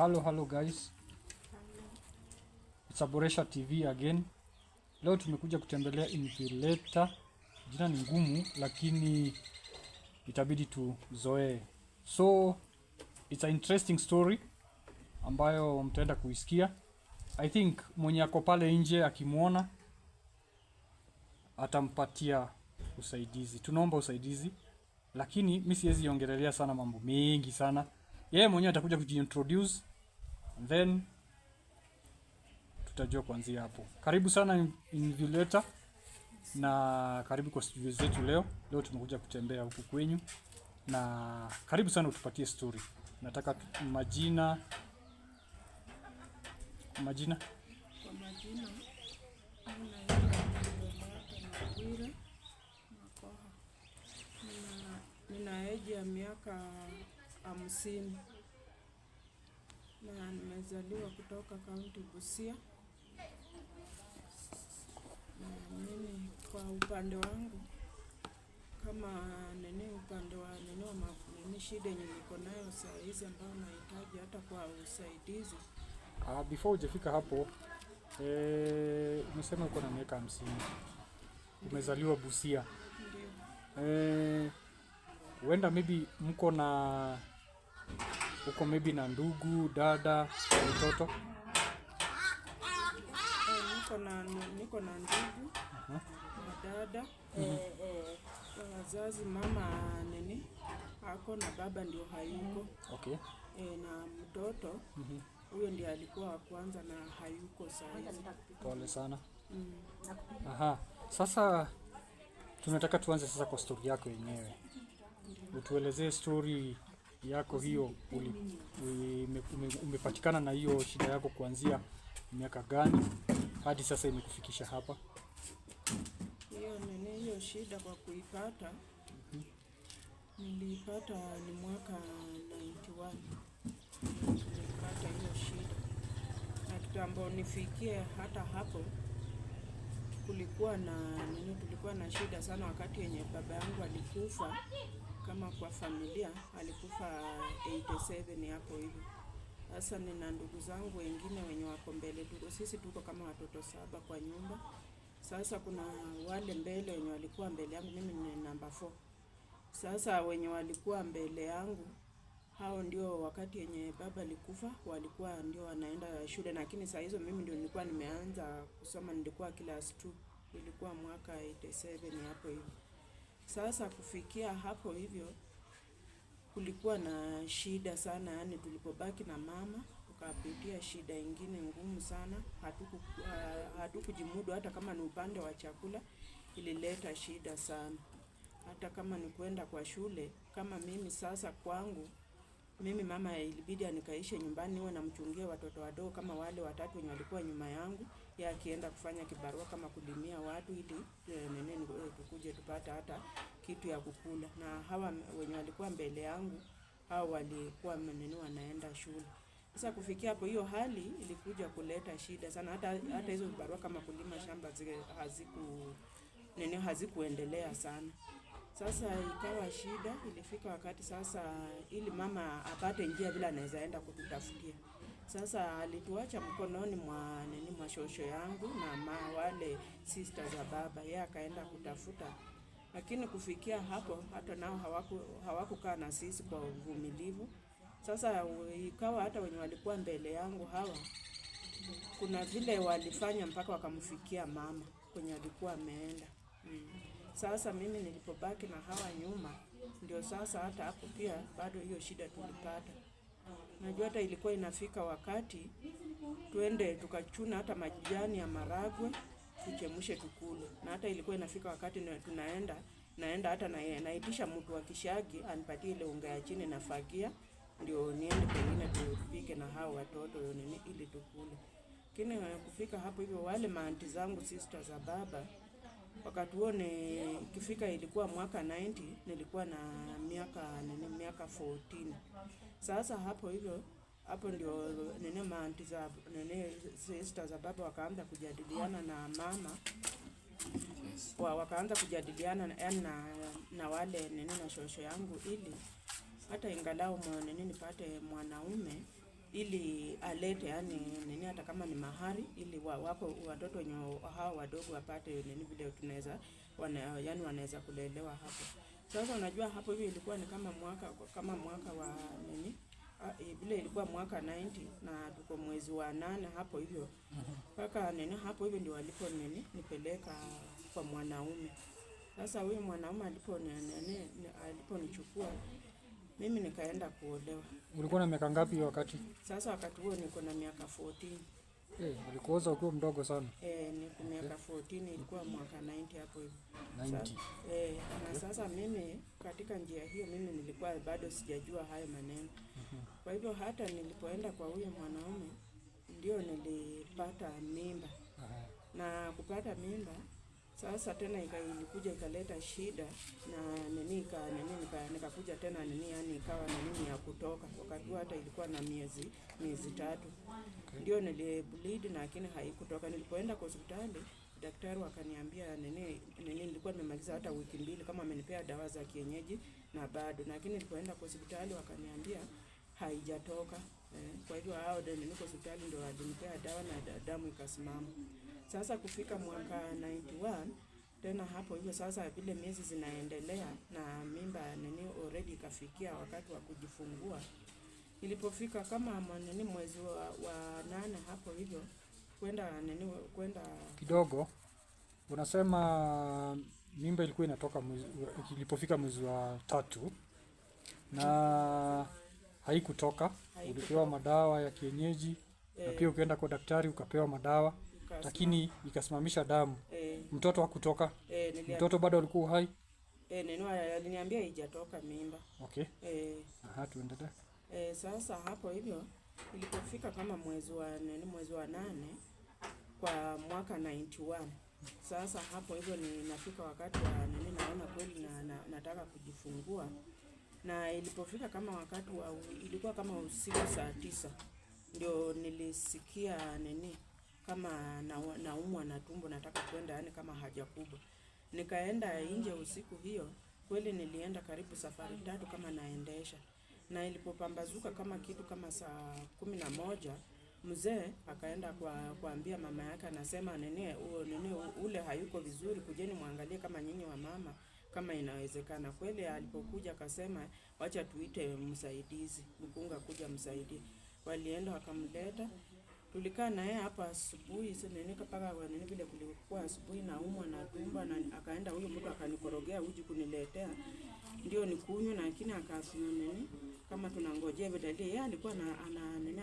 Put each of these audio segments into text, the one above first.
Hello guys. It's Aboresha TV again. Leo tumekuja kutembelea incubator. Jina ni ngumu lakini itabidi tuzoee. So it's an interesting story ambayo mtaenda kuisikia. I think mwenye ako pale nje akimuona atampatia usaidizi. Tunaomba usaidizi lakini mimi siwezi ongelelea sana mambo mengi sana. Yeye mwenyewe atakuja kujiintroduce and then tutajua kuanzia hapo. Karibu sana Incubator na karibu kwa studio zetu leo. Leo tumekuja kutembea huku kwenyu na karibu sana utupatie story. Nataka majina. Kwa majina nina age ya miaka 50 na nimezaliwa kutoka kaunti Busia. Na mimi kwa upande wangu kama upande wa shida yenye niko nayo saa hizi ambayo nahitaji hata kwa usaidizi. Before hujafika hapo, umesema uko na miaka 50. Umezaliwa Busia. Ndio. Huenda maybe mko na na ndugu, dada, mtoto? Niko na ndugu, na dada. Wazazi mama ako na baba ndio hayuko. Okay. Na mtoto huyo ndiye alikuwa wa kwanza na hayuko sasa. Pole sana. Sasa tunataka tuanze sasa kwa story yako yenyewe. Utuelezee story yako hiyo, umepatikana na hiyo shida yako kuanzia miaka gani hadi sasa imekufikisha hapa? Hiyo shida kwa kuipata nilipata ni mwaka 91. Nilipata hiyo shida na kitambo nifikie hata hapo tulikuwa na shida sana wakati yenye baba yangu alikufa. Kama kwa familia alikufa 87 hapo hivi. Sasa nina ndugu zangu wengine wenye wako mbele, sisi tuko kama watoto 7 kwa nyumba. Sasa kuna wale mbele wenye walikuwa mbele yangu, mimi ni number 4. Sasa wenye walikuwa mbele yangu hao ndio wakati yenye baba alikufa walikuwa ndio wanaenda shule, lakini saa hizo mimi ndio nilikuwa nimeanza kusoma, nilikuwa class 2. Ilikuwa mwaka 87 hapo hivi. Sasa kufikia hapo hivyo kulikuwa na shida sana, yani tulipobaki na mama tukapitia shida ingine ngumu sana. Hatukujimudu hata kama ni upande wa chakula, ilileta shida sana. Hata kama ni kwenda kwa shule, kama mimi sasa kwangu mimi mama ilibidi anikaishe nyumbani niwe namchungia watoto wadogo kama wale 3 wenye walikuwa nyuma yangu, yeye akienda kufanya kibarua kama kulimia watu ili tukuje tupate hata kitu ya kukula. Na hawa wenye walikuwa mbele yangu hao walikuwa wanaenda shule. Sasa kufikia hapo hiyo hali ilikuja kuleta shida sana, hata hizo vibarua kama kulima shamba hazikuendelea sana. Sasa ikawa shida, ilifika wakati sasa ili mama apate njia vile anaweza enda kututafutia. Sasa alituacha mkononi mwa shosho yangu na wale sisters za baba, yeye akaenda kutafuta. Lakini kufikia hapo hata nao hawakukaa na sisi kwa uvumilivu. Sasa ikawa hata wenye walikuwa mbele yangu hawa kuna vile walifanya mpaka wakamfikia mama kwenye alikuwa ameenda. Sasa mimi nilipobaki na hawa nyuma ndio sasa hata hapo pia bado hiyo shida tulipata. Najua hata ilikuwa inafika wakati tuende tukachuna hata majani ya maragwe tuchemshe tukule. Na hata ilikuwa inafika wakati naenda hata naitisha mtu wa kishagi anipatie ile unga ya chini na fagia ndio niende pengine tupike na hao watoto ili tukule. Lakini kufika hapo hivyo wale maanti zangu sisters za baba wakati huo ikifika ilikuwa mwaka 90, nilikuwa na miaka 14. Sasa hapo hivyo hapo ndio maanti za sisters za baba wakaanza kujadiliana na mama. Wakaanza kujadiliana na wale na shosho yangu ili hata ingalau nipate mwanaume ili alete yani nini, hata kama ni mahari, ili wako watoto wenye hao wadogo wapate nini vile tunaweza yani wanaweza kulelewa hapo. Sasa unajua hapo hivi ilikuwa ni kama mwaka wa nini vile ilikuwa mwaka 90 na tuko mwezi wa 8 hapo hivyo mpaka nini hapo hivyo ndio walipo nini nipeleka kwa mwanaume. Sasa huyo mwanaume aliponichukua mimi nikaenda kuolewa. Ulikuwa na miaka ngapi wakati? Sasa wakati huo niko na miaka 14. Ulikuoza ukiwa mdogo sana? Niko miaka 14, ilikuwa mwaka 90 hapo hivyo. 90. Na sasa mimi katika njia hiyo mimi nilikuwa bado sijajua hayo maneno. Kwa hivyo hata nilipoenda kwa huyo mwanaume ndio nilipata mimba. Na kupata mimba sasa tena ilikuja ikaleta shida na nikakuja tena yani ikawa nini ya kutoka. Wakati hata ilikuwa na miezi 3. Ndio nilibleed lakini haikutoka. Nilipoenda kwa hospitali daktari wakaniambia nilikuwa nimemaliza hata wiki 2 kama amenipea dawa za kienyeji na bado, lakini nilipoenda kwa hospitali wakaniambia haijatoka. Kwa hivyo hao ndio niko hospitali ndio walinipea dawa na damu ikasimama. Sasa kufika mwaka 91 tena hapo hivyo sasa vile miezi zinaendelea na mimba already ikafikia wakati wa kujifungua. Ilipofika kama mwezi wa 8 hapo hivyo kwenda kidogo, unasema mimba ilikuwa inatoka ilipofika mwezi wa 3 na haikutoka. Ulipewa madawa ya kienyeji na pia ukaenda kwa daktari ukapewa madawa lakini ikasimamisha damu. Mtoto hakutoka. Mtoto bado alikuwa hai. Aliniambia haijatoka mimba. Okay. Tuendelee. Sasa hapo hivyo ilipofika kama mwezi wa 8 kwa mwaka 91. Sasa hapo hivyo ninafika wakati wa naona kweli nataka kujifungua. Na ilipofika kama wakati ilikuwa kama usiku saa 9 ndio nilisikia kama naumwa na tumbo nataka kwenda yani kama haja kubwa. Nikaenda nje usiku hiyo, kweli nilienda karibu safari 3 kama naendesha. Na ilipopambazuka kama kitu kama saa 11, mzee akaenda kuambia mama yake, anasema ule hayuko vizuri, kujeni muangalie kama nyinyi wa mama kama inawezekana. Kweli alipokuja akasema wacha tuite msaidizi, mkunga kuja msaidie. Walienda wakamleta. Tulikaa na yeye hapa asubuhi mpaka vile kulikuwa asubuhi naumwa na tumbo, na akaenda huyo mtu akanikorogea uji kuniletea ndio nikunywe, lakini akasema kama tunangojea vile yeye alikuwa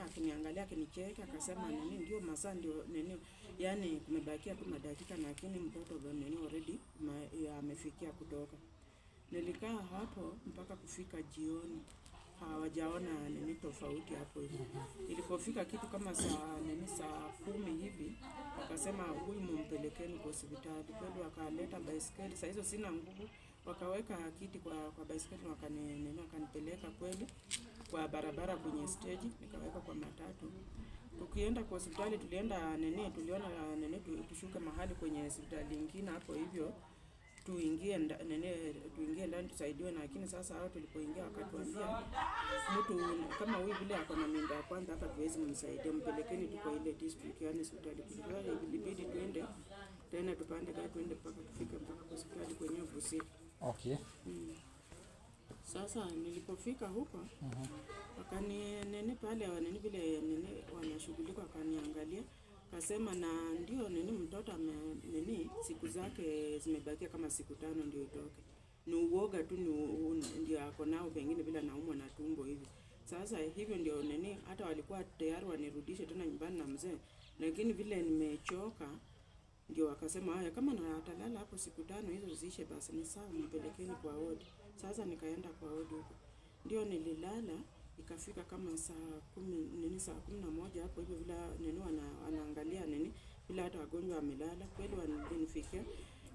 akiniangalia akinicheka akasema ndio masaa ndio yani kumebakia tu madakika lakini mtoto already amefikia kutoka. Nilikaa hapo mpaka kufika jioni. Hawajaona tofauti hapo hivi. Ilipofika kitu kama saa 10 hivi wakasema huyu mumpelekeni kwa hospitali. Kweli wakaleta baiskeli. Saa hizo sina nguvu. Wakaweka kiti kwa baiskeli wakanipeleka kweli kwa barabara kwenye stage, nikaweka kwa matatu. Tukienda kwa hospitali tuliona tushuke mahali kwenye hospitali nyingine hapo hivyo. Tuingie ndani tusaidiwe, lakini sasa hao tulipoingia wakatuambia mtu kama huyu vile ako na mimba ya kwanza hapa tuwezi msaidia, mpelekeni tu kwa ile district yani hospitali. Ilibidi tuende tena tupande gari tuende mpaka tufike mpaka hospitali kwenye Busia. Okay. Sasa nilipofika huko wakani pale vile wanashughulika wakaniangalia. Kasema na ndio mtoto siku zake zimebakia kama siku 5 ndio itoke. Ni uoga tu ndio ako nao pengine bila naumwa na tumbo hivi. Sasa hivyo ndio hata walikuwa tayari wanirudishe tena nyumbani na mzee. Lakini vile nimechoka ndio wakasema haya kama na atalala hapo siku 5 hizo ziishe basi ni sawa mpelekeni kwa wodi. Sasa nikaenda kwa wodi huko. Ndio nililala. Ikafika kama saa 11 hapo hivyo vile wanaangalia bila hata wagonjwa wamelala. Kweli walinifikia.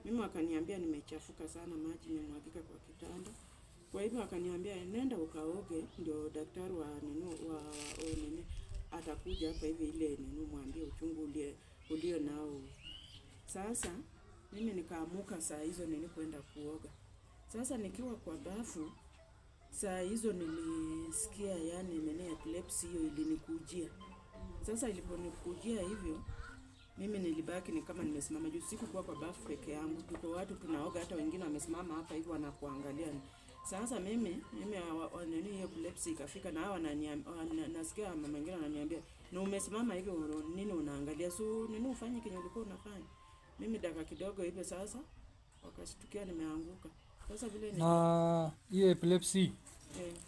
Mimi wakaniambia nimechafuka sana, maji yamemwagika kwa kitanda. Kwa hivyo wakaniambia nenda ukaoge ndio daktari atakuja hapa hivi ile mwambie uchungu ulio nao. Sasa mimi nikaamuka saa hizo kwenda kuoga. Sasa nikiwa kwa bafu Saa hizo nilisikia yani nene epilepsy hiyo ilinikujia. Sasa iliponikujia hivyo, mimi nilibaki ni kama nimesimama juu, sikukuwa kwa bafu peke yangu. Tuko watu tunaoga, hata wengine wamesimama hapa hivyo wanakuangalia. Sasa mimi nini hiyo epilepsy ikafika na hawa nasikia mama mwingine ananiambia, "Na umesimama hivyo nini unaangalia? So nini ufanye kenye ulikuwa unafanya?" Mimi dakika kidogo hivyo sasa wakashtukia nimeanguka. Sasa vile na hiyo epilepsy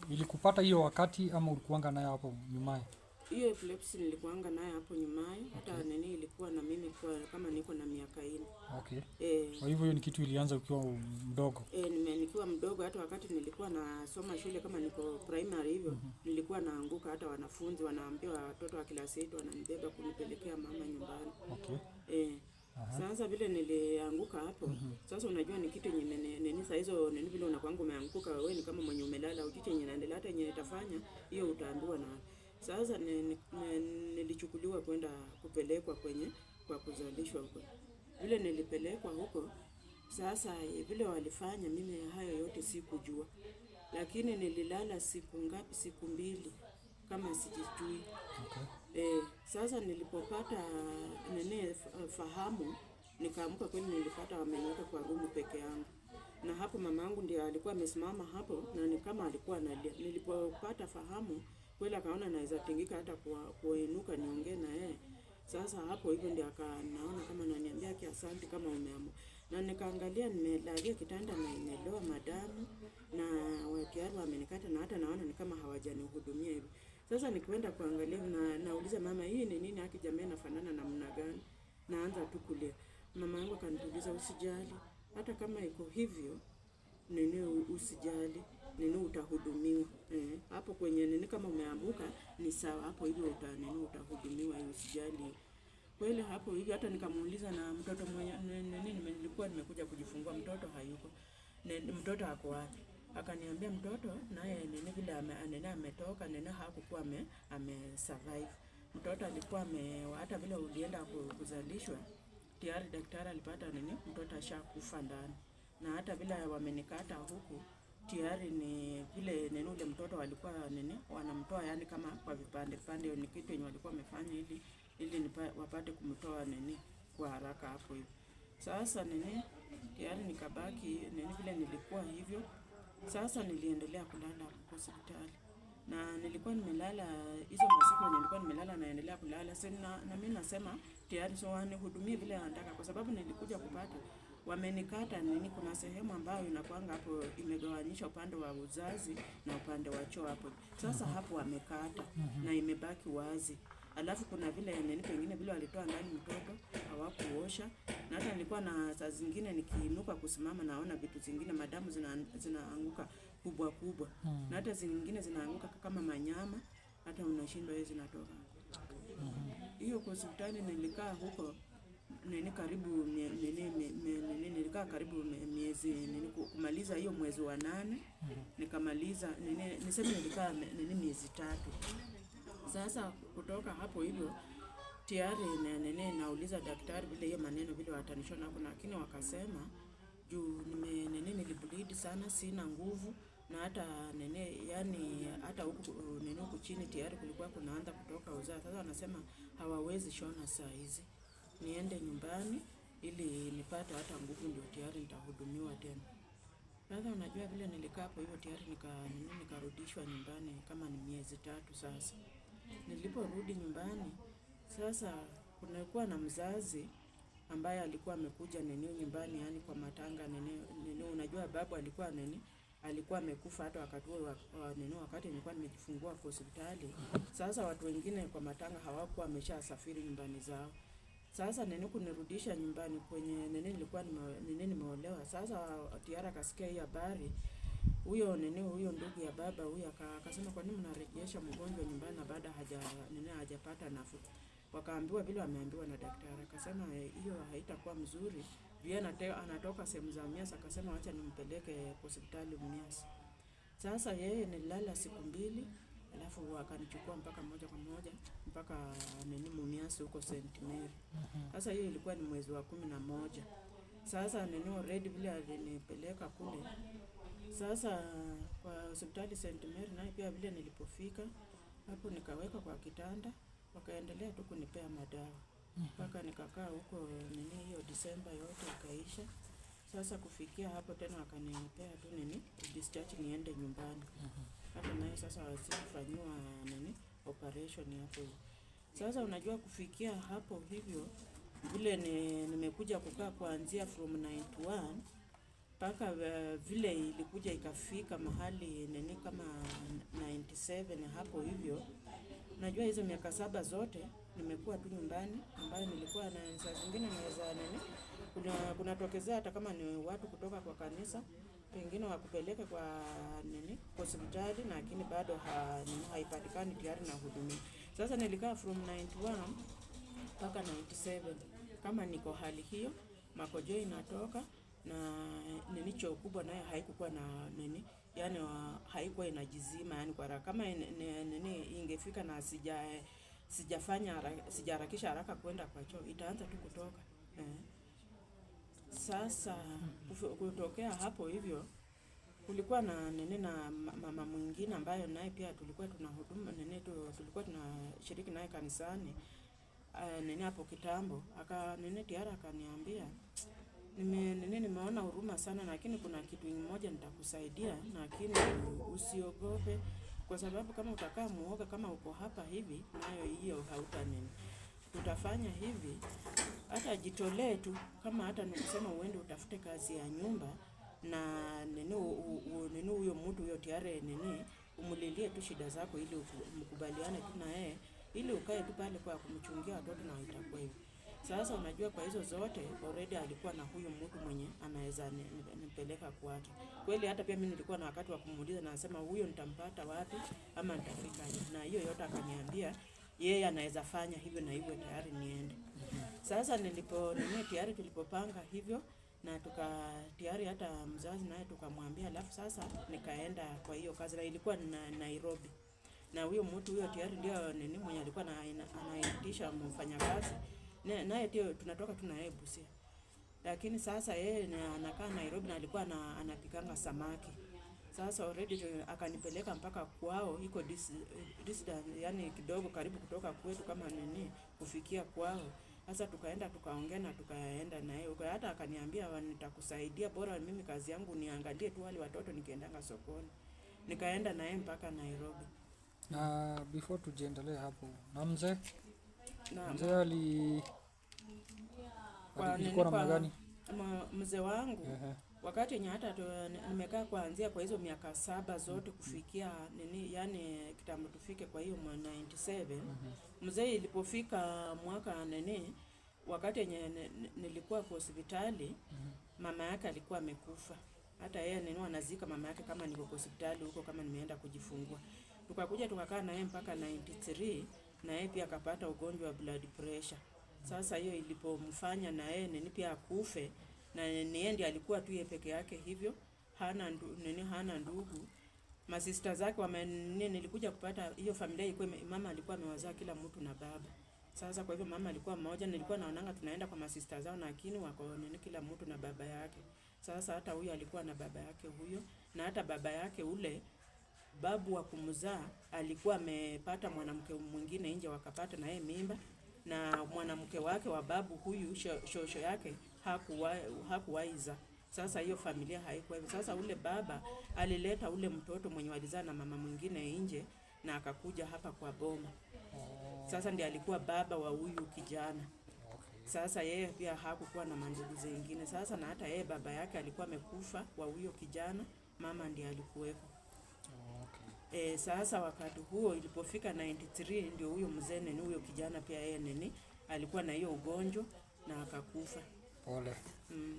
ilikupata hiyo wakati ama ulikuanga nayo hapo nyumaye? Hiyo epilepsy nilikuanga nayo hapo nyumaye. Hata nini ilikuwa na mimi kwa kama niko na miaka 4. Okay. Kwa hivyo hiyo ni kitu ilianza ukiwa mdogo? Nikiwa mdogo, hata wakati nilikuwa nasoma shule kama niko primary hivyo, nilikuwa naanguka, hata wanafunzi wanaambia watoto wa klasi yetu wananibeba kunipelekea mama nyumbani. Okay. Sasa vile nilianguka hapo, sasa unajua ni kitu yenye nini saa hizo nini vile unakuanga umeanguka wewe ni kama mwenye umelala, ujiche yenye inaendelea hata yenye itafanya hiyo utaambiwa na. Sasa nilichukuliwa kwenda kupelekwa kwa kuzalishwa huko. Vile nilipelekwa huko, sasa vile walifanya mimi hayo yote sikujua. Lakini nililala siku ngapi, siku 2 kama sijijui. Okay. Sasa nilipopata fahamu, nikaamka kweli nilipata wameniweka kwa rumu peke yangu. Na hapo mamangu ndiye alikuwa amesimama hapo na ni kama alikuwa analia. Nilipopata fahamu kweli akaona naweza tingika hata kuinuka niongee na yeye. Sasa hapo hivyo ndio akanaona kama ananiambia asante kama umeamua. Na nikaangalia nimelalia kitanda na imeloa madamu na wakiaru wamenikata na hata naona ni kama hawajanihudumia hivi. Sasa nikwenda kuangalia na nauliza mama, hii ni nini haki jamii inafanana namna gani? Naanza tu kulia. Mama yangu akanituliza, usijali. Hata kama iko hivyo, nini usijali, nini utahudumiwa. Hapo kwenye nini kama umeambuka ni sawa, hapo hivyo utahudumiwa, usijali. Kweli hapo hivyo hata nikamuuliza na mtoto mwenye nilikuwa nimekuja kujifungua, mtoto hayuko. Mtoto ako wapi? Akaniambia mtoto naye nini vile ametoka, nini hakukuwa survive. Mtoto alikuwa hata vile ulienda kuzalishwa tayari daktari alipata nini mtoto ashakufa ndani. Na hata vile wamenikata huku tayari ni vile nini ule mtoto walikuwa nini wanamtoa yani kama kwa vipande ni kitu yenye walikuwa wamefanya ili wapate kumtoa nini kwa haraka hapo hivi. Sasa nini tayari nikabaki nini vile nilikuwa hivyo. Sasa niliendelea kulala hospitali. Na nilikuwa nimelala hizo masiku nilikuwa nimelala naendelea kulala. Sasa na mimi nasema tayari so wanihudumie vile wanataka kwa sababu nilikuja kupata wamenikata nini, kuna sehemu ambayo inakuanga hapo imegawanyisha upande wa uzazi na upande wa choo hapo. Sasa hapo wamekata na imebaki wazi. Alafu kuna vile nini pengine vile walitoa ndani mtoto hawakuosha. Na hata nilikuwa na saa zingine nikiinuka kusimama naona vitu zingine madamu zinaanguka kubwa. Na hata zingine zinaanguka kama manyama, hata unashindwa hizo zinatoka. Hiyo kwa hospitali nilikaa huko nini karibu nilikaa karibu miezi kumaliza hiyo mwezi wa 8 nikamaliza niseme nilikaa miezi 3. Sasa kutoka hapo hivyo tayari nauliza daktari vile hiyo maneno vile watanishona hapo, lakini wakasema juu nilibleed sana, sina nguvu na hata yani hata huku chini tayari kulikuwa kunaanza kutoka uzaa. Sasa wanasema hawawezi shona saa hizi, niende nyumbani ili nipate hata nguvu ndio tayari nitahudumiwa tena. Sasa unajua vile nilikaa hapo hivyo tayari nikarudishwa nyumbani kama ni miezi 3 sasa. Niliporudi nyumbani sasa kulikuwa na mzazi ambaye alikuwa amekuja nyumbani yani kwa matanga unajua babu alikuwa amekufa hata wakati wakati nilikuwa nimejifungua kwa hospitali. Sasa watu wengine kwa matanga hawakuwa wameshasafiri nyumbani zao. Sasa kunirudisha nyumbani kwenye nilikuwa nimeolewa. Sasa tiara kasikia hii habari. Huyo ndugu ya baba huyo akasema kwa nini mnarejesha mgonjwa nyumbani na baada hajapata nafuu. Wakaambiwa vile wameambiwa na daktari. Akasema hiyo haitakuwa mzuri. Yeye anatoka sehemu za Mumias, akasema acha nimpeleke hospitali Mumias. Sasa yeye nilala siku 2, alafu wakanichukua mpaka moja kwa moja mpaka Mumias huko St. Mary. Sasa hiyo ilikuwa ni mwezi wa 11. Sasa already vile alinipeleka kule. Sasa kwa hospitali St. Mary naye pia vile nilipofika hapo nikaweka kwa kitanda, wakaendelea tu kunipea madawa mpaka nikakaa huko hiyo Disemba yote ikaisha. Sasa kufikia hapo tena wakanipea tu discharge niende nyumbani. Hapo naye sasa sikufanyiwa operation hapo. Sasa unajua kufikia hapo hivyo vile nimekuja kukaa kuanzia from 91 mpaka vile ilikuja ikafika mahali kama 97 hapo hivyo. Najua hizo miaka 7 zote nimekuwa tu nyumbani, ambayo nilikuwa na saa zingine naweza kunatokezea hata kama ni watu kutoka kwa kanisa pengine wakupeleke kwa hospitali, lakini bado haipatikani tayari na huduma. Sasa nilikaa from 91 mpaka 97 kama niko hali hiyo, makojo inatoka na choo kubwa nayo haikuwa na yani haikuwa inajizima, yani kwa haraka kama ingefika na sijaharakisha haraka kwenda kwa choo itaanza tu kutoka. Sasa kutokea hapo hivyo kulikuwa na na mama mwingine ambayo naye pia tulikuwa tunahuduma tulikuwa tunashiriki naye kanisani hapo kitambo, tiara akaniambia nimeona huruma sana, lakini kuna kitu kimoja nitakusaidia, lakini usiogope, kwa sababu kama utakaa muoga kama uko hapa hivi nayo hiyo tutafanya hivi, hata jitolee tu, kama hata nikusema uende utafute kazi ya nyumba na huyo mtu huyo tiare umulilie tu shida zako ili mkubaliane tu na yeye, ili ukae tu pale kwa kumchungia watoto na itakuwa hivi. Sasa unajua kwa hizo zote already alikuwa na huyo mtu mwenye anaweza nipeleka kwake. Kweli hata pia mimi nilikuwa na wakati wa kumuuliza na nasema huyo nitampata wapi ama nitafika, na hiyo yote akaniambia yeye anaweza fanya hivyo na hivyo tayari niende. Sasa tayari tulipopanga hivyo na tayari hata mzazi naye tukamwambia, alafu sasa nikaenda kwa hiyo kazi, na ilikuwa na Nairobi. Na huyo mtu huyo tayari ndio mwenye alikuwa anaitisha mfanyakazi. Naye ndio tunatoka tunaye Busia. Lakini sasa yeye anakaa Nairobi na alikuwa anapikanga samaki. Sasa already akanipeleka mpaka kwao, iko distance yani kidogo karibu kutoka kwetu kama kufikia kwao. Sasa tukaenda tukaongea na tukaenda naye. Hata akaniambia nitakusaidia, bora mimi kazi yangu niangalie tu wale watoto nikiendanga sokoni. Nikaenda naye mpaka Nairobi. Na before tujiendelee hapo, na mzee alikuwa namna gani? Mzee wangu wakati yenye hata nimekaa kuanzia kwa hizo miaka 7 zote kufikia yani kitambo tufike kwa hiyo 97. Mzee ilipofika mwaka wakati yenye nilikuwa kwa hospitali, mama yake alikuwa amekufa. Hata yeye anazika mama yake kama niko hospitali huko, kama nimeenda kujifungua. Tukakuja tukakaa naye mpaka 93, na yeye pia akapata ugonjwa wa blood pressure. Sasa hiyo ilipomfanya na yeye pia akufe, na yeye ndiye alikuwa tu yeye peke yake hivyo, hana ndugu. Masista zake nilikuja kupata hiyo familia ilikuwa mama alikuwa amewazaa kila mtu na baba. Sasa kwa hivyo mama alikuwa mmoja, nilikuwa naonanga tunaenda kwa masista zao, lakini wako kila mtu na baba yake. Sasa hata huyo alikuwa na baba yake huyo, na hata baba yake ule babu wa kumzaa alikuwa amepata mwanamke mwingine nje, wakapata na yeye mimba, na mwanamke wake wa babu huyu shosho yake hakuwaiza. Sasa hiyo familia haikuwa hivyo. Sasa ule baba alileta ule mtoto mwenye walizaa na mama mwingine nje, na akakuja hapa kwa boma. Sasa ndiye alikuwa baba wa huyu kijana. Sasa yeye pia hakukuwa na mandugu zingine. Sasa na hata yeye baba yake alikuwa amekufa wa huyo kijana, mama ndiye alikuweko. Sasa wakati huo ilipofika 93 ndio huyo mzee huyo kijana pia yeye alikuwa na hiyo ugonjwa na akakufa. Pole.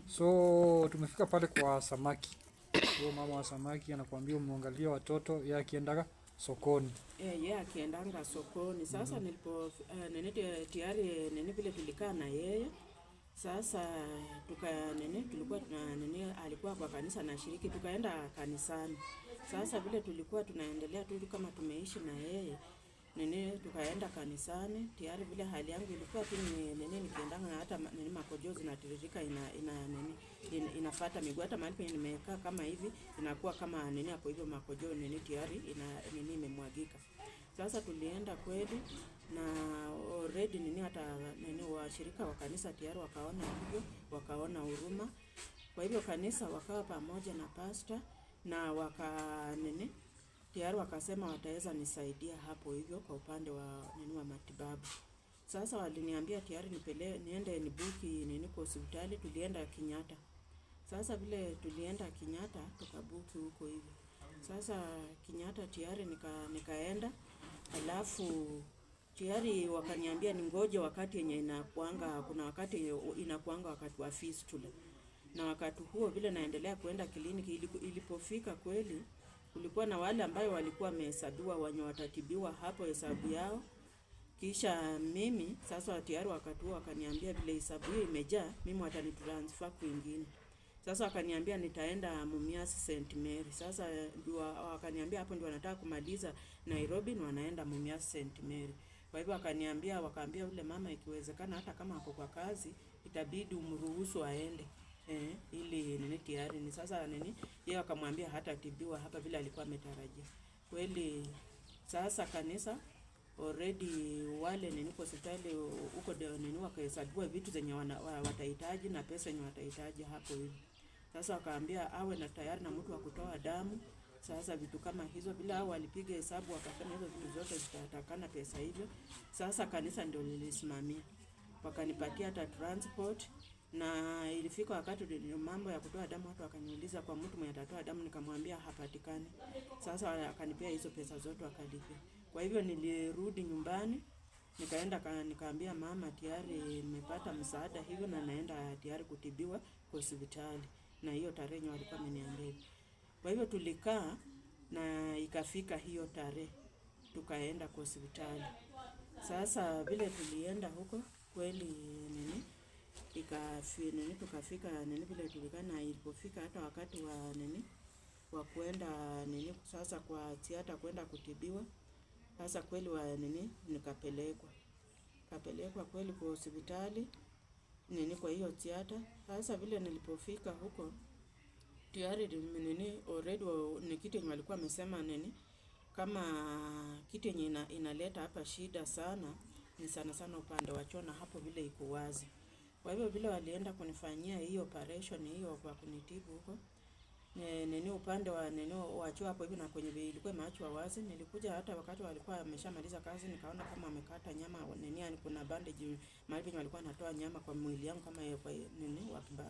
So tumefika pale kwa samaki. Huyo mama wa samaki anakuambia umwangalie watoto, yeye akiendaga sokoni. Yeye akiendanga sokoni. Sasa nilipo tayari vile tulikaa na yeye. Sasa tulikuwa alikuwa kwa kanisa na shiriki, tukaenda kanisani. Sasa vile tulikuwa tunaendelea tu kama tumeishi na yeye tukaenda kanisani. Tayari vile hali yangu ilikuwa tu nini, nikiendanga hata nini makojo zinatiririka inafuata miguu, hata mahali penye nimekaa kama hivi inakuwa kama nini hapo hivyo makojo nini tayari nini imemwagika. Sasa tulienda kweli na already nini hata nini washirika wa kanisa tayari wakaona hivyo, wakaona huruma. Kwa hivyo kanisa wakawa pamoja na pastor na nini tayari wakasema wataweza nisaidia hapo hivyo kwa upande wa nini wa matibabu. Sasa waliniambia tayari niende nibuki nini kwa hospitali. Tulienda Kenyatta. Sasa vile tulienda Kenyatta tukabuki huko hivyo. Sasa Kenyatta tayari nikaenda, alafu tayari wakaniambia ningoje wakati yenye inakuanga, kuna wakati inakuanga wakati wa fistula. Na wakati huo vile naendelea kuenda kliniki, ilipofika kweli kulikuwa na wale ambao walikuwa wamehesabiwa wenye watatibiwa hapo hesabu yao. Kisha mimi sasa tayari wakati huo wakaniambia vile hesabu hiyo imejaa, mimi watanitransfer kwingine. Sasa wakaniambia nitaenda Mumias St Mary. Sasa ndio wakaniambia hapo ndio wanataka kumaliza Nairobi na wanaenda Mumias St Mary. Kwa hivyo wakaambia yule mama ikiwezekana hata kama ako kwa kazi itabidi umruhusu aende. Ili nini tayari ni sasa nini yeye akamwambia hata tibiwa hapa vile alikuwa ametarajia. Kweli sasa kanisa already wale nini kwa hospitali huko nini wakahesabiwa vitu zenye watahitaji na pesa yenye watahitaji hapo hivi. Sasa wakaambia awe na tayari na mtu wa kutoa damu. Sasa vitu kama hizo bila hao walipiga hesabu wakasema hizo vitu zote zitatakana pesa hivyo. Sasa kanisa ndio lilisimamia. Wakanipatia hata transport. Na ilifika wakati mambo ya kutoa damu watu wakaniuliza kwa mtu mwenye atatoa damu, nikamwambia hapatikani. Sasa akanipea hizo pesa zote akalipia. Kwa hivyo nilirudi nyumbani, nikaenda nikaambia mama tayari nimepata msaada hivyo na naenda tayari kutibiwa kwa hospitali. Na hiyo tarehe walikuwa wameniambia. Kwa hivyo tulikaa na ikafika hiyo tarehe tukaenda kwa hospitali. Sasa vile tulienda huko kweli nini tukafika nini vile tulikana. Ilipofika hata wakati wa nini wa kwenda nini sasa kwa theater kwenda kutibiwa. Sasa kweli wa nini nikapelekwa kweli kwa hospitali nini kwa hiyo theater. Sasa vile nilipofika huko tayari nini already ni kitu yenye walikuwa wamesema nini kama kitu yenye inaleta hapa shida sana ni sana upande wa choo, na hapo vile iko wazi. Kwa hivyo vile walienda kunifanyia hiyo operation hiyo kwa kunitibu huko nini upande wa nini wa choo hapo hivyo na kwenye ilikuwa imeachwa wazi. Nilikuja hata wakati walikuwa wameshamaliza kazi nikaona kama wamekata nyama nini, yani kuna bandage mahali penye walikuwa wanatoa nyama kwa mwili yangu kama kwa nini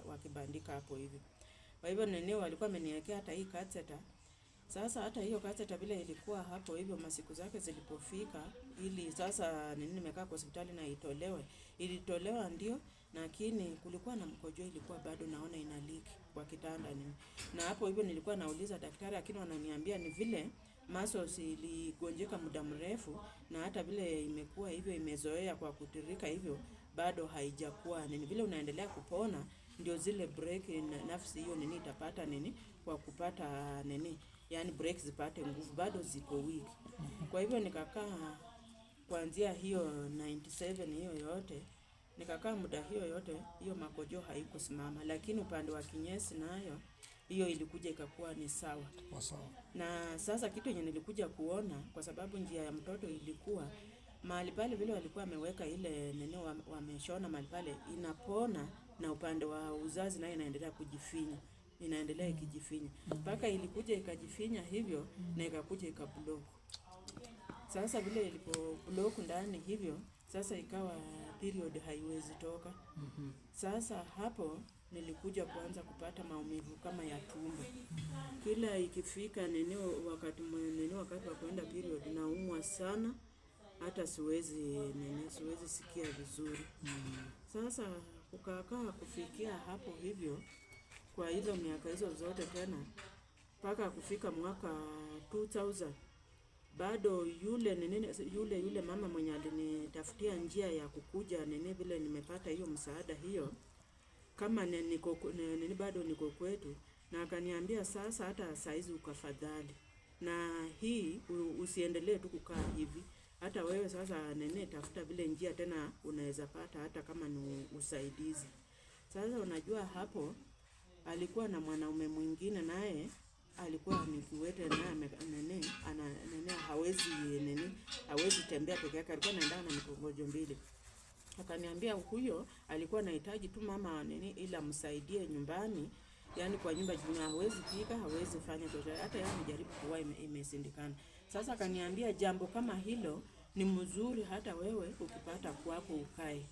wakibandika hapo hivyo. Kwa hivyo nini walikuwa wameniwekea hata hii catheter. Sasa hata hiyo catheter vile ilikuwa hapo hivyo masiku zake zilipofika ili sasa nini nimekaa kwa hospitali na ilitolewa ndio, lakini kulikuwa na mkojo ilikuwa bado naona ina leak kwa kitanda nini. Na hapo hivyo nilikuwa nauliza daktari, lakini wananiambia ni vile muscles iligonjeka muda mrefu na hata vile imekuwa hivyo imezoea kwa kutirika hivyo bado haijakuwa nini vile unaendelea kupona ndio zile break nafsi hiyo nini itapata nini kwa kupata nini, yani breaks zipate nguvu bado ziko weak. Kwa hivyo nikakaa kuanzia hiyo 97 hiyo yote nikakaa muda hiyo yote hiyo makojo haikusimama, lakini upande wa kinyesi nayo hiyo ilikuja ikakuwa ni sawa. Na sasa kitu yenye nilikuja kuona kwa sababu njia ya mtoto ilikuwa mahali pale vile walikuwa wameweka ile nini wameshona mahali pale inapona, na upande wa uzazi nayo inaendelea kujifinya. Inaendelea ikijifinya. Mpaka ilikuja ikajifinya hivyo na ikakuja ikablock. Sasa vile ilipoblock ndani hivyo sasa ikawa period haiwezi toka. Sasa hapo nilikuja kuanza kupata maumivu kama ya tumbo. Kila ikifika nini wakati wa kwenda period naumwa sana. Hata siwezi sikia vizuri. Sasa kukaa kufikia hapo hivyo kwa hizo miaka hizo zote tena mpaka kufika mwaka 2000 bado yule mama mwenye alinitafutia njia ya kukuja nini vile nimepata hiyo msaada hiyo kama bado niko kwetu, na akaniambia sasa hata saizi ukafadhali na hii usiendelee tu kukaa hivi, hata wewe sasa tafuta vile njia tena unaweza pata hata kama ni usaidizi. Sasa unajua hapo alikuwa na mwanaume mwingine, naye alikuwa ni kiwete, naye hawezi tembea peke yake, alikuwa anaenda na mikongojo mbili. Akaniambia huyo alikuwa anahitaji tu mama ila msaidie nyumbani, yani kwa nyumba juu hawezi pika, hawezi fanya chochote, hata yeye amejaribu kuwa imesindikana. Sasa akaniambia jambo kama hilo ni mzuri hata wewe ukipata kwako ukae,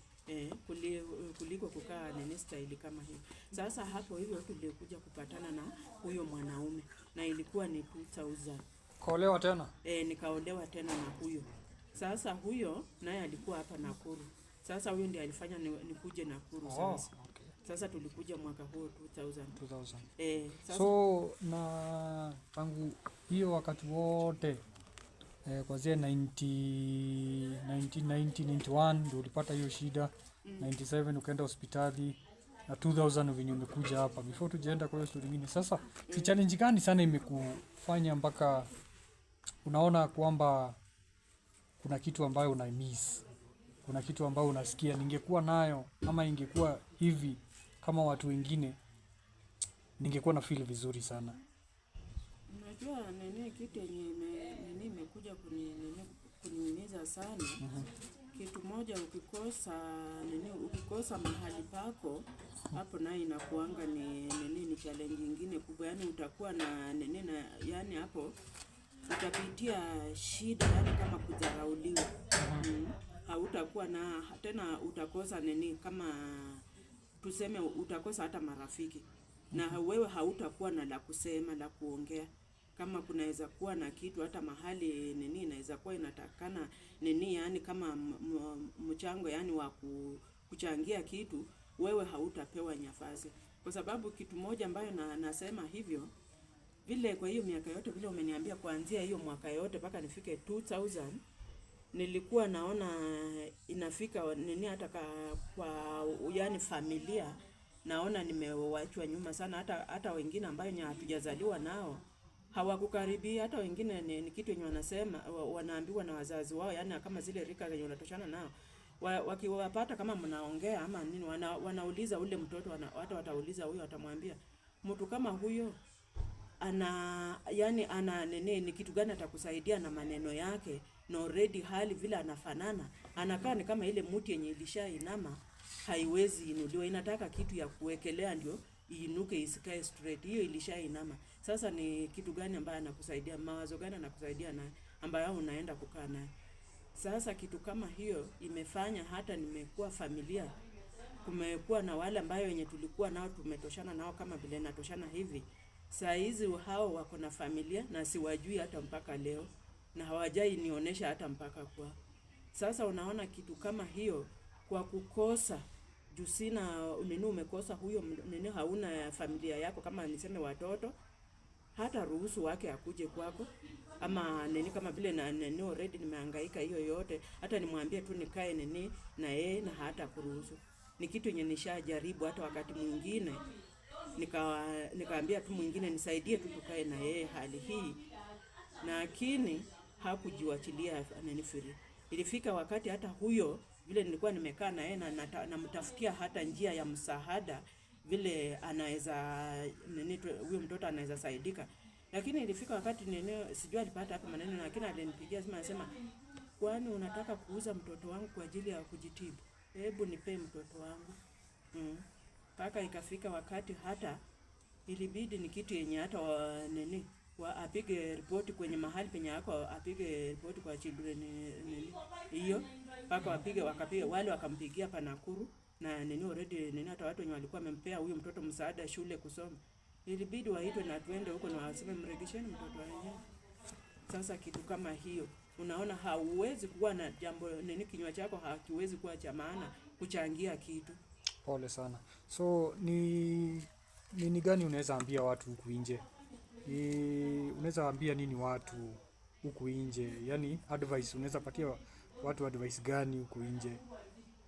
kuliko kukaa style kama hiyo. Sasa hapo hivyo tulikuja kupatana na huyo mwanaume na ilikuwa ni 2000. Kaolewa tena? Nikaolewa tena na huyo. Sasa huyo naye alikuwa hapa Nakuru. Sasa huyo ndiye alifanya nikuje Nakuru sasa. Okay. Sasa tulikuja mwaka huo 2000. Sasa so na tangu hiyo wakati wote kuanzia 1991 ndio ulipata hiyo shida. 97 ukaenda hospitali na 2000 venye umekuja hapa. Before tujaenda kwa hiyo story nyingine. Sasa si challenge gani sana imekufanya mpaka unaona kwamba kuna kitu ambayo una miss? Kuna kitu ambayo unasikia ningekuwa nayo ama ingekuwa hivi kama watu wengine ningekuwa na feel vizuri sana. Unajua kitu yenye imekuja kuniumiza sana. Kitu moja ukikosa mahali pako hapo naye inakuanga ni challenge nyingine kubwa, yani utakuwa na yani hapo utapitia shida, yani kama kudharauliwa. Hautakuwa na tena, utakosa kama tuseme utakosa hata marafiki, na wewe hautakuwa na la kusema, la kuongea. Kama kunaweza kuwa na kitu hata mahali inaweza kuwa inatakana yani kama mchango yani wa kuchangia kitu, wewe hautapewa nafasi. Kwa sababu kitu moja ambayo nasema hivyo vile, kwa hiyo miaka yote vile umeniambia kuanzia hiyo mwaka yote mpaka nifike 2000, nilikuwa naona inafika hata kwa yani familia naona nimewachwa nyuma sana, hata wengine ambayo hatujazaliwa nao hawakukaribia. Hata wengine ni kitu yenye wanasema wanaambiwa na wazazi wao, yani kama zile rika zenye wanatoshana nao, wakiwapata kama mnaongea ama nini, wanauliza ule mtoto, hata watauliza huyo, atamwambia mtu kama huyo ana ni kitu gani atakusaidia na maneno yake, na already hali vile anafanana, anakaa ni kama ile mti yenye ilishainama haiwezi inuliwa, inataka kitu ya kuwekelea ndio iinuke isikae straight. Hiyo ilishainama. Sasa ni kitu gani ambaye anakusaidia, mawazo gani anakusaidia naye ambayo unaenda kukaa naye? Sasa kitu kama hiyo imefanya hata nimekuwa familia, kumekuwa na wale ambayo wenye tulikuwa nao tumetoshana nao kama vile natoshana hivi. Saa hizi hao wako na familia na siwajui hata mpaka leo, na hawajai nionyesha hata mpaka kwa. Sasa unaona kitu kama hiyo kwa kukosa jusina umekosa huyo hauna familia yako, kama niseme watoto, hata ruhusu wake akuje kwako, ama kama vile na already nimehangaika hiyo yote, hata nimwambie tu nikae na yeye na hata kuruhusu. Ni kitu yenye nishajaribu hata wakati mwingine nikaambia tu mwingine nisaidie tu tukae na yeye hali hii, lakini hakujiwachilia free. Ilifika wakati hata huyo vile nilikuwa nimekaa na yeye na namtafutia hata njia ya msaada vile anaweza huyo mtoto anaweza saidika, lakini ilifika wakati sijui alipata hapo maneno, lakini alinipigia simu anasema, kwani unataka kuuza mtoto wangu kwa ajili ya kujitibu? Hebu nipe mtoto wangu. Paka ikafika wakati hata ilibidi ni kitu yenye hata apige ripoti kwenye mahali penye yako, apige ripoti kwa children hiyo, paka wakapiga wale wakampigia pa Nakuru, na already hata watu wenye walikuwa wamempea huyo mtoto msaada shule kusoma, ilibidi waitwe na tuende huko na waseme mregesheni mtoto wao. Sasa kitu kama hiyo, unaona hauwezi kuwa na jambo kinywa chako hakiwezi kuwa cha maana kuchangia kitu. Pole sana. So ni gani unaweza ambia watu huku nje? Unaweza ambia nini watu huku nje? Yaani advice, unaweza patia watu advice gani huku nje?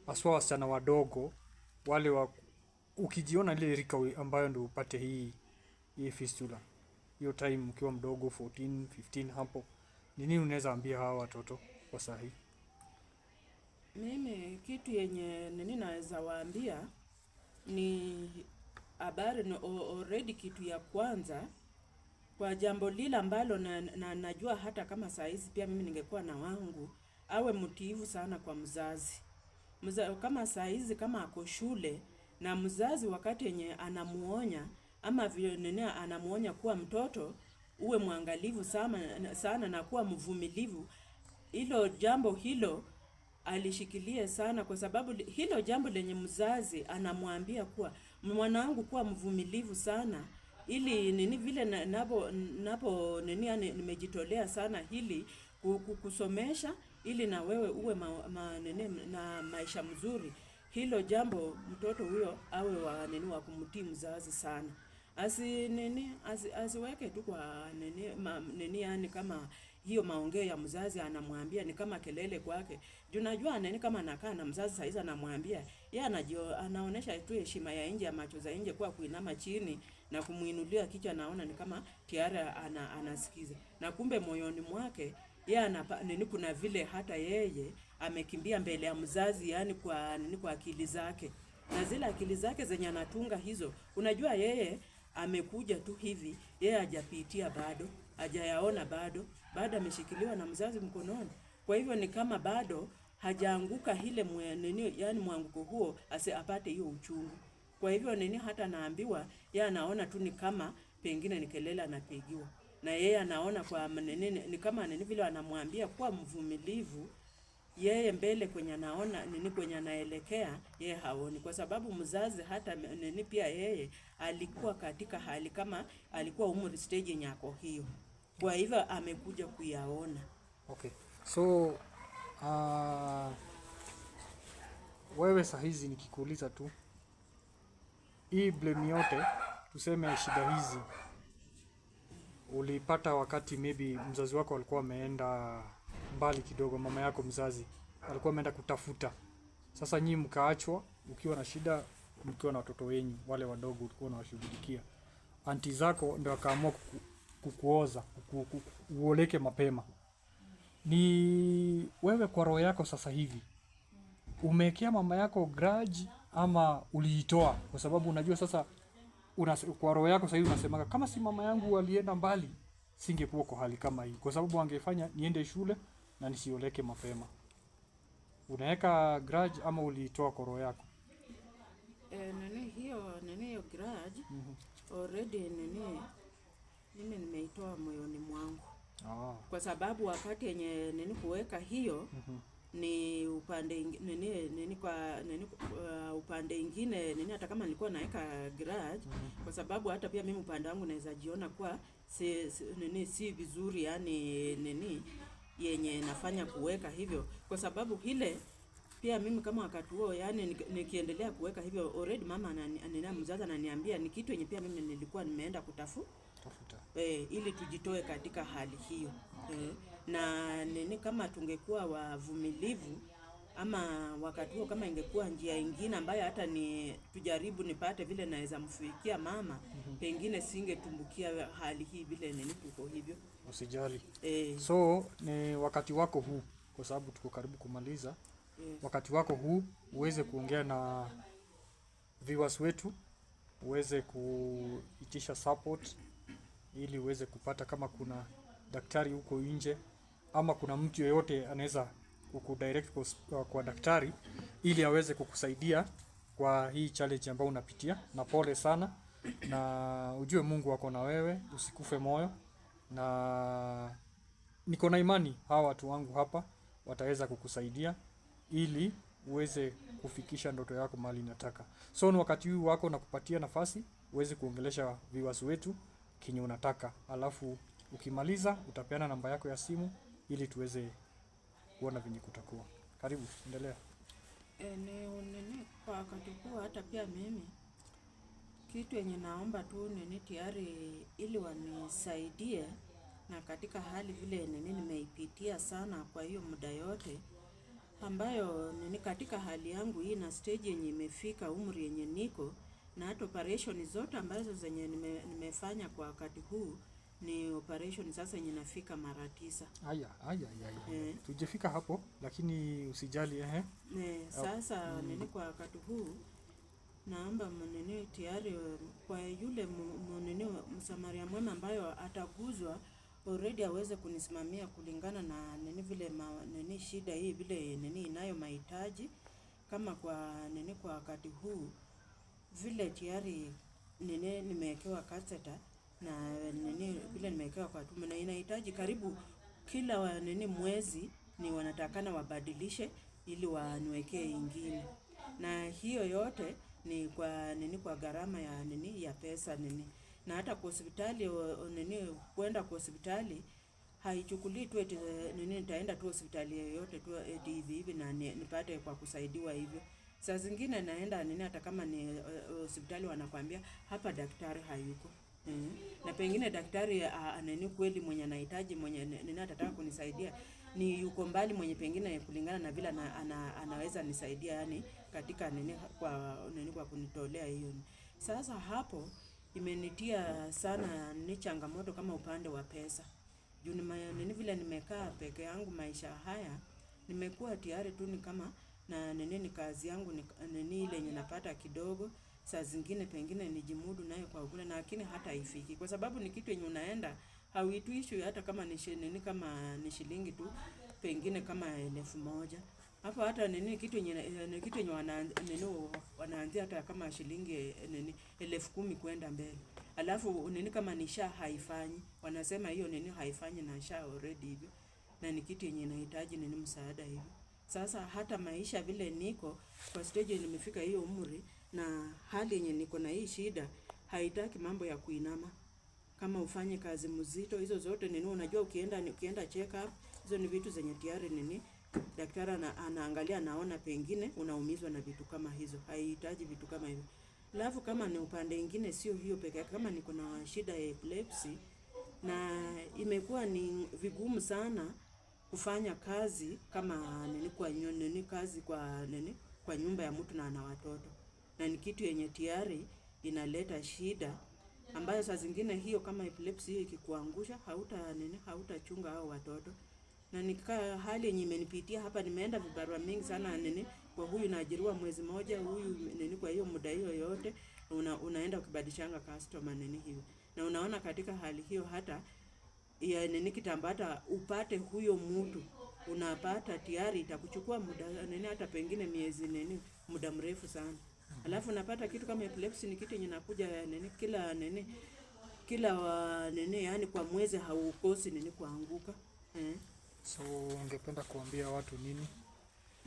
Haswa wasichana wadogo wale ukijiona ile rika ambayo ndio upate hii fistula. Hiyo time ukiwa mdogo 14, 15 hapo. Ni nini unaweza ambia hawa watoto kwa sahihi? Mimi kitu yenye nini naweza waambia ni habari already. Kitu ya kwanza kwa jambo lile ambalo najua hata kama saa hizi pia mimi ningekuwa na wangu, awe mtiifu sana kwa mzazi. Kama saa hizi kama ako shule na mzazi wakati yenye anamuonya ama vile nini anamuonya kuwa mtoto uwe mwangalivu sana na kuwa mvumilivu, hilo jambo hilo alishikilie sana, kwa sababu hilo jambo lenye mzazi anamwambia kuwa mwanangu kuwa mvumilivu sana, ili nini vile napo nini nimejitolea sana hili kusomesha ili na wewe uwe na maisha mzuri. Hilo jambo mtoto huyo awe wa wa kumtii mzazi sana. Asiweke tu kwa yani kama hiyo maongeo ya mzazi anamwambia ni kama kelele kwake. Juu najua kama anakaa na mzazi saa hizi anamwambia, yeye anaonesha tu heshima ya nje ya macho za nje kwa kuinama chini na kumuinulia kichwa, naona ni kama tayari anasikiza. Na kumbe moyoni mwake yeye kuna vile hata yeye amekimbia mbele ya mzazi, yani kwa akili zake. Na zile akili zake zenye anatunga hizo, unajua yeye amekuja tu hivi, yeye hajapitia bado, hajayaona bado ameshikiliwa na mzazi mkononi. Kwa hivyo ni kama bado hajaanguka ile yani mwanguko huo apate hiyo uchungu. Kwa hivyo hata naambiwa yeye anaona tu ni kama pengine ni kelele anapigiwa. Na yeye anaona kwa ni kama vile anamwambia kuwa mvumilivu, yeye mbele kwenye anaona kwenye anaelekea yeye haoni, kwa sababu mzazi hata pia yeye alikuwa katika hali kama alikuwa umri stage nyako hiyo. Kwa hivyo amekuja kuyaona. Okay. So wewe saa hizi nikikuuliza tu hii blame yote, tuseme shida hizi ulipata wakati maybe mzazi wako alikuwa ameenda mbali kidogo, mama yako mzazi alikuwa ameenda kutafuta. Sasa nyinyi mkaachwa ukiwa na shida, mkiwa na watoto wenyu wale wadogo ulikuwa unawashughulikia. Anti zako ndio akaamua kukuoza, uoleke mapema. Ni wewe kwa roho yako sasa hivi umekea mama yako grudge ama uliitoa? Kwa sababu unajua sasa kwa roho yako sasa hivi unasemaga kama si mama yangu alienda mbali singekuwa kwa hali kama hii, kwa sababu angefanya niende shule na nisioleke mapema. Unaweka grudge ama uliitoa kwa roho yako? Hiyo grudge already mimi nimeitoa moyoni mwangu. Kwa sababu wakati yenye kuweka hiyo ni upande upande ingine hata kama nilikuwa naweka grudge, kwa sababu hata pia mimi upande wangu naweza jiona kwa si vizuri, yani yenye nafanya kuweka hivyo, kwa sababu ile pia mimi kama wakati huo yani nikiendelea kuweka hivyo already mama mzazi ananiambia ni kitu yenye pia mimi nilikuwa nimeenda kutafuta ili tujitoe katika hali hiyo. Na kama tungekuwa wavumilivu ama wakati huo kama ingekuwa njia ingine ambayo hata ni tujaribu nipate vile naweza mfikia mama, pengine singetumbukia hali hii vile tuko hivyo. Usijali. So ni wakati wako huu, kwa sababu tuko karibu kumaliza. Wakati wako huu uweze kuongea na viewers wetu, uweze kuitisha support ili uweze kupata, kama kuna daktari huko nje ama kuna mtu yeyote anaweza kukudirect kwa daktari ili aweze kukusaidia kwa hii challenge ambayo unapitia. Na pole sana, na ujue Mungu wako na wewe, usikufe moyo, na niko na imani hawa watu wangu hapa wataweza kukusaidia ili uweze kufikisha ndoto yako mahali unataka. So ni wakati huu wako na kupatia nafasi uweze kuongelesha viewers wetu kinyo unataka, alafu ukimaliza utapeana namba yako ya simu ili tuweze kuona venye kutakuwa. Karibu, endelea. Kwa wakati huu hata pia mimi kitu yenye naomba tu tayari ili wanisaidie, na katika hali vile nimeipitia sana kwa hiyo muda yote ambayo katika hali yangu hii na stage yenye imefika, umri yenye niko na hata operation zote ambazo zenye nimefanya kwa wakati huu, ni operation sasa yenye nafika mara 9. Aya. Tujefika hapo lakini usijali Sasa nini kwa wakati huu naomba nini tayari kwa yule nini msamaria mwema ambayo ataguzwa already aweze kunisimamia kulingana na nini vile nini shida hii vile nini inayo mahitaji, kama kwa nini kwa wakati huu vile tayari nini nimewekewa catheter na nini vile nimewekewa kwa tumbo na inahitaji karibu kila nini mwezi ni wanatakana wabadilishe ili waniwekee ingine, na hiyo yote ni kwa nini kwa gharama ya nini ya pesa nini, na hata kwa hospitali nini kwenda kwa hospitali haichukuli tu eti nini nitaenda tu hospitali yoyote tu eti hivi na nipate kwa kusaidiwa hivyo. Saa zingine naenda nini hata kama ni hospitali wanakuambia hapa daktari hayuko. Na pengine daktari nini kweli mwenye anahitaji mwenye nini atataka kunisaidia ni yuko mbali, mwenye pengine kulingana na vile anaweza nisaidia yani katika nini kwa kunitolea hiyo. Sasa hapo imenitia sana ni changamoto kama upande wa pesa. Juu nini vile nimekaa peke yangu maisha haya, nimekuwa tayari tu ni kama na nini kazi yangu nini ile yenye napata kidogo, saa zingine pengine nijimudu nayo kwa kule, lakini hata haifiki kwa sababu ni kitu yenye unaenda hauituishi hata kama ni nini kama ni shilingi tu pengine kama 1,000 hapo, hata nini kitu yenye wanaanzia hata kama shilingi nini 10,000 kwenda mbele, alafu nini kama ni SHA haifanyi, wanasema hiyo nini haifanyi na SHA already hivyo, na ni kitu yenye inahitaji nini msaada hivyo. Sasa hata maisha vile niko kwa stage nimefika hiyo umri na hali yenye niko na hii shida haitaki mambo ya kuinama kama ufanye kazi mzito hizo zote nini, unajua ukienda check up hizo ni vitu zenye tayari nini daktari anaangalia naona pengine unaumizwa na vitu kama hizo, haihitaji vitu kama hivyo. Alafu kama ni upande mwingine sio hiyo pekee, kama niko na shida ya epilepsy na imekuwa ni vigumu sana kufanya kazi kama nini kwa nini kazi kwa nini kwa nyumba ya mtu na ana watoto, na ni kitu yenye tayari inaleta shida ambayo saa zingine hiyo kama epilepsy hiyo ikikuangusha hautachunga hao watoto, na nikaa hali yenye imenipitia hapa. Nimeenda vibarua mingi sana nini kwa huyu naajiriwa mwezi moja, huyu nini kwa hiyo muda hiyo yote unaenda ukibadilishanga customer nini hiyo, na unaona katika hali hiyo hata ya nini kitambata upate huyo mtu unapata tayari itakuchukua muda nini hata pengine miezi nini muda mrefu sana. Alafu unapata kitu kama epilepsy ni kitu yenye nakuja nini kila nini yani kwa mwezi haukosi nini kuanguka. So ungependa kuambia watu nini?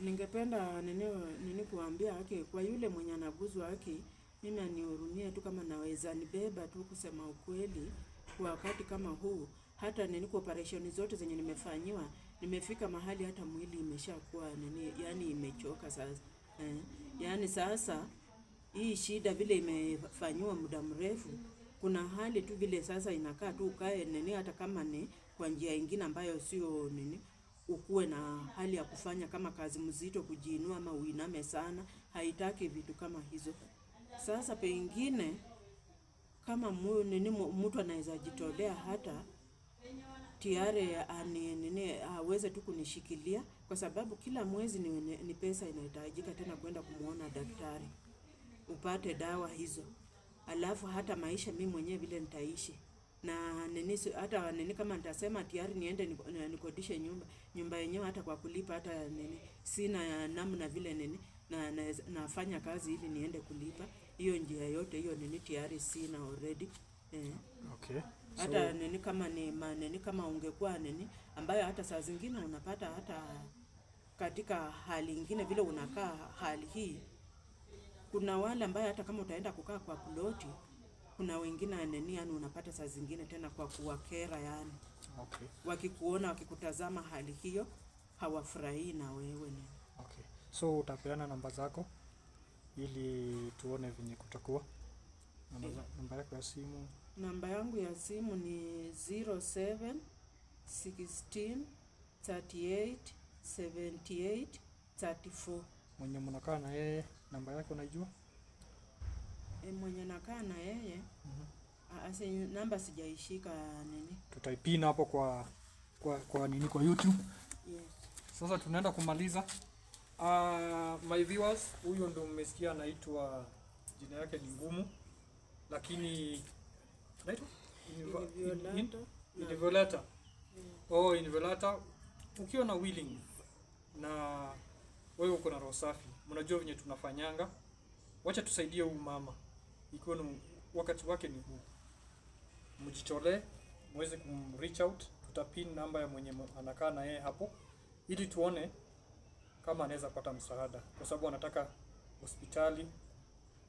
Ningependa nini kuambia haki kwa yule mwenye anaguzwa haki, mimi anihurumie tu kama naweza nibeba tu kusema ukweli kwa wakati kama huu. Hata nini kwa operation zote zenye nimefanyiwa nimefika mahali hata mwili imeshakuwa nini yani imechoka sasa. Yani sasa hii shida vile imefanywa muda mrefu, kuna hali tu vile sasa inakaa tu ukae nini hata kama ni kwa njia nyingine ambayo sio nini ukuwe na hali ya kufanya kama kazi mzito kujiinua ama uiname sana, haitaki vitu kama hizo. Sasa pengine kama mtu anaweza jitolea hata tayari aweze tu kunishikilia, kwa sababu kila mwezi ni pesa inahitajika tena kwenda kumuona daktari upate dawa hizo, alafu hata maisha mimi mwenyewe vile nitaishi na nini hata nini kama nitasema tayari niende nikodishe nyumba yenyewe hata kwa kulipa hata nini sina namna vile nini na nafanya kazi ili niende kulipa hiyo njia yote hiyo nini tayari sina already. Okay. Hata nini kama nini kama ungekuwa nini ambayo hata saa zingine unapata hata katika hali nyingine vile unakaa hali hii, kuna wale ambaye hata kama utaenda kukaa kwa ploti, kuna wengine nini yani unapata saa zingine tena kwa kuwakera yani. Okay. Wakikuona wakikutazama hali hiyo hawafurahi na wewe ni. Okay. So utapeana namba zako ili tuone venye kutakuwa. Namba yako ya simu? Namba yangu ya simu ni 07 16 38 78 34. Mwenye mnakaa na yeye namba yake unajua? Mwenye nakaa na yeye Namba sijaishika nini. Tutaipina hapo kwa nini, kwa YouTube. Yes. Sasa tunaenda kumaliza. My viewers, huyo ndo mmesikia anaitwa, jina yake ni ngumu lakini naitwa Inviolata. Oh, Inviolata. Ukiwa na willing na wewe uko na roho safi, mnajua venye tunafanyanga, wacha tusaidie huyu mama. Ikiwa wakati wake ni huu, mjitolee muweze kumreach out. Tutapin namba ya mwenye anakaa na yeye hapo, ili tuone kama anaweza pata msaada, kwa sababu anataka hospitali,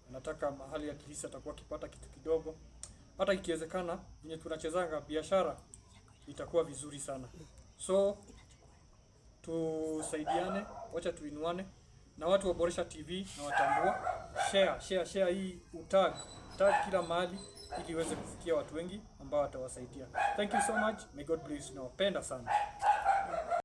anataka mahali at least atakuwa akipata kitu kidogo. Hata ikiwezekana venye tunachezanga biashara itakuwa vizuri sana. So tusaidiane, wacha tuinuane, na watu wa Boresha TV na watambua, share hii, tag kila mahali, ili iweze kufikia watu wengi ambao watawasaidia. Thank you so much. May God bless you. Nawapenda sana.